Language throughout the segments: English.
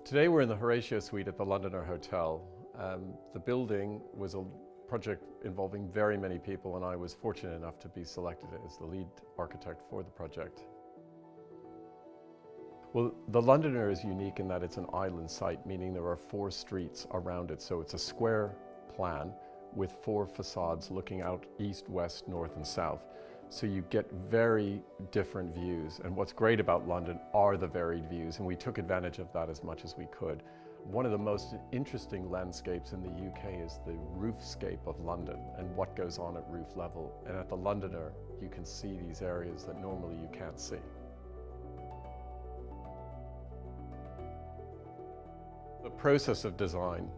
Today we're in the Horatio Suite at the Londoner Hotel. The building was a project involving very many people, and I was fortunate enough to be selected as the lead architect for the project. Well, the Londoner is unique in that it's an island site, meaning there are 4 streets around it. So it's a square plan with 4 facades looking out east, west, north, and south. So you get very different views. And what's great about London are the varied views, and we took advantage of that as much as we could. One of the most interesting landscapes in the UK is the roofscape of London and what goes on at roof level. And at the Londoner, you can see these areas that normally you can't see. The process of design,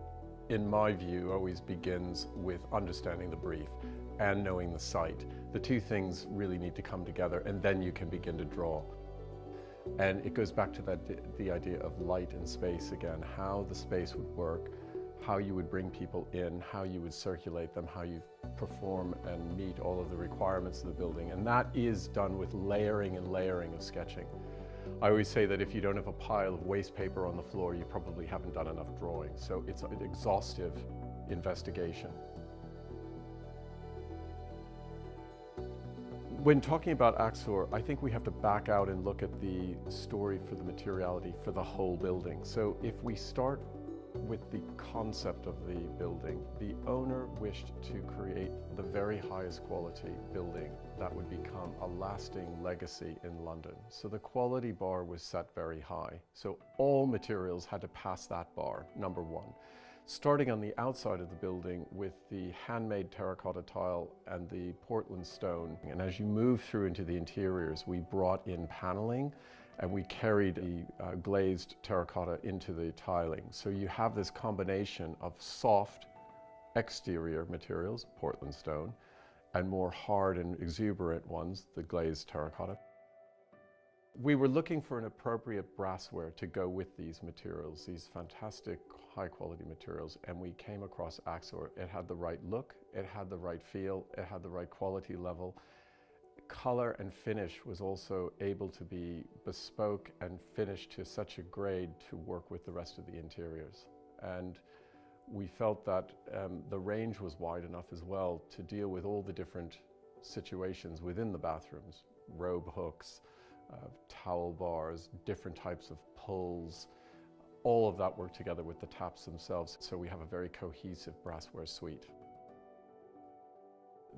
in my view, always begins with understanding the brief and knowing the site. The 2 things really need to come together, and then you can begin to draw. And it goes back to the idea of light and space again, how the space would work, how you would bring people in, how you would circulate them, how you perform and meet all of the requirements of the building. And that is done with layering and layering of sketching. I always say that if you don't have a pile of waste paper on the floor, you probably haven't done enough drawing. So it's an exhaustive investigation. When talking about AXOR, I think we have to back out and look at the story for the materiality for the whole building. So if we start with the concept of the building, the owner wished to create the very highest quality building that would become a lasting legacy in London. So the quality bar was set very high. So all materials had to pass that bar, number 1. Starting on the outside of the building with the handmade terracotta tile and the Portland stone. And as you move through into the interiors, we brought in paneling and we carried the glazed terracotta into the tiling. So you have this combination of soft exterior materials, Portland stone, and more hard and exuberant ones, the glazed terracotta. We were looking for an appropriate brassware to go with these materials, these fantastic high quality materials, and we came across AXOR. It had the right look, it had the right feel, it had the right quality level. Color and finish was also able to be bespoke and finished to such a grade to work with the rest of the interiors. And we felt that the range was wide enough as well to deal with all the different situations within the bathrooms, robe hooks, towel bars, different types of pulls. All of that worked together with the taps themselves, so we have a very cohesive brassware suite.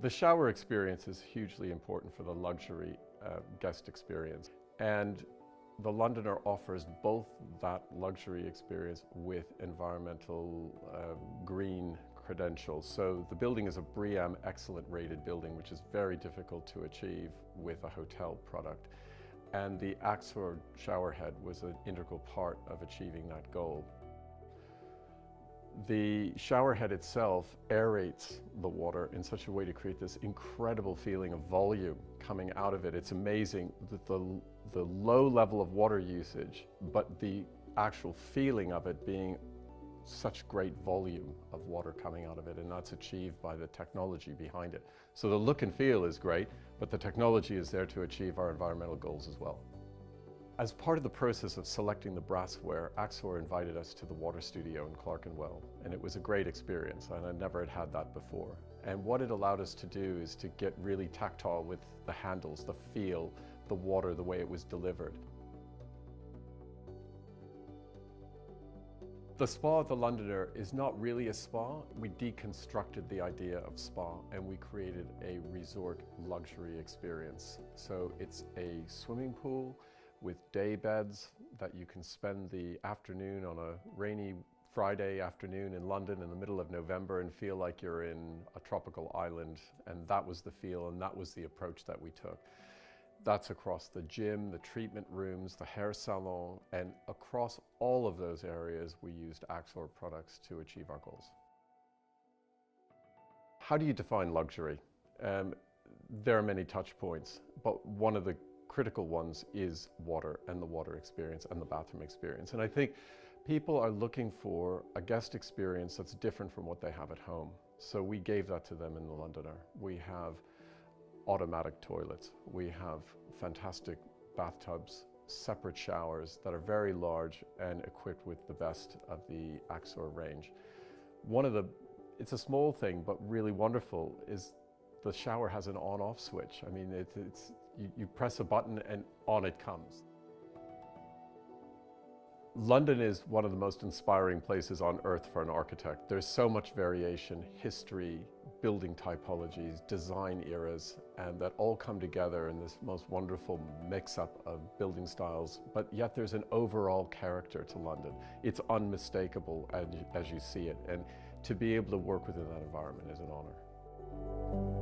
The shower experience is hugely important for the luxury guest experience, and the Londoner offers both that luxury experience with environmental green credentials. So the building is a BREEAM excellent rated building, which is very difficult to achieve with a hotel product. And the AXOR shower head was an integral part of achieving that goal. The shower head itself aerates the water in such a way to create this incredible feeling of volume coming out of it. It's amazing that the low level of water usage, but the actual feeling of it being such great volume of water coming out of it, and that's achieved by the technology behind it. So the look and feel is great, but the technology is there to achieve our environmental goals as well. As part of the process of selecting the brassware, AXOR invited us to the water studio in Clerkenwell, and it was a great experience, and I never had that before. And what it allowed us to do is to get really tactile with the handles, the feel, the water, the way it was delivered. The spa at the Londoner is not really a spa. We deconstructed the idea of spa and we created a resort luxury experience. So it's a swimming pool with day beds that you can spend the afternoon on a rainy Friday afternoon in London in the middle of November and feel like you're in a tropical island. And that was the feel and that was the approach that we took. That's across the gym, the treatment rooms, the hair salon, and across all of those areas we used AXOR products to achieve our goals. How do you define luxury? There are many touch points, but one of the critical ones is water and the water experience and the bathroom experience. And I think people are looking for a guest experience that's different from what they have at home. So we gave that to them in the Londoner. We have automatic toilets. We have fantastic bathtubs, separate showers that are very large and equipped with the best of the AXOR range. It's a small thing, but really wonderful, is the shower has an on-off switch. I mean, you press a button and on it comes. London is one of the most inspiring places on earth for an architect. There's so much variation, history, building typologies, design eras, and that all come together in this most wonderful mix-up of building styles, but yet there's an overall character to London. It's unmistakable as you see it, and to be able to work within that environment is an honor.